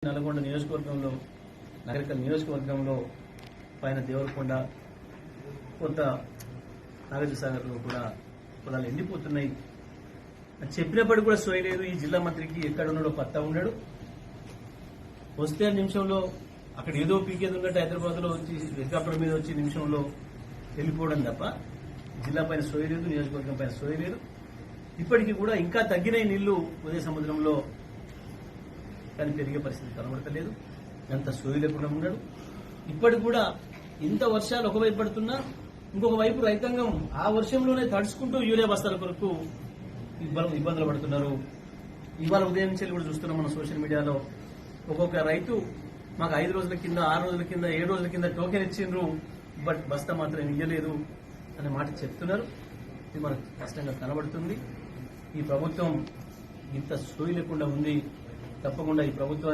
నల్గొండ నియోజకవర్గంలో నగరికల్ నియోజకవర్గంలో పైన దేవరకొండ కొంత నాగార్జునసాగర్లో కూడా పొలాలు ఎండిపోతున్నాయి. చెప్పినప్పటికీ కూడా సోయలేదు. ఈ జిల్లా మంత్రికి ఎక్కడ ఉన్నాడో పత్తా ఉన్నాడు. వస్తే నిమిషంలో అక్కడ ఏదో పీకేది ఉన్నట్టు హైదరాబాద్ లో వచ్చి హెలికాప్టర్ మీద వచ్చి నిమిషంలో వెళ్ళిపోవడం తప్ప జిల్లా పైన సోయలేదు, నియోజకవర్గం పైన సోయలేదు. ఇప్పటికీ కూడా ఇంకా తగ్గినాయి నీళ్లు ఉదయ సముద్రంలో, కానీ పెరిగే పరిస్థితి కనబడతలేదు. అంత సోయి లేకుండా ఉన్నాడు. ఇప్పటికి కూడా ఇంత వర్షాలు ఒకవైపు పడుతున్నా ఇంకొక వైపు రైతాంగం ఆ వర్షంలోనే తడుచుకుంటూ యూరియా బస్తాల కొరకు ఇబ్బందులు పడుతున్నారు. ఇవాళ ఉదయం నుంచి కూడా చూస్తున్నాం మనం సోషల్ మీడియాలో. ఒక్కొక్క రైతు మాకు 5 రోజుల కింద, 6 రోజుల కింద, 7 రోజుల కింద టోకెన్ ఇచ్చిండ్రు, బట్ బస్తా మాత్రం ఇయ్యలేదు అనే మాట చెప్తున్నారు. ఇది మనకు కష్టంగా కనబడుతుంది. ఈ ప్రభుత్వం ఇంత సోయి లేకుండా ఉంది. తప్పకుండా ఈ ప్రభుత్వాన్ని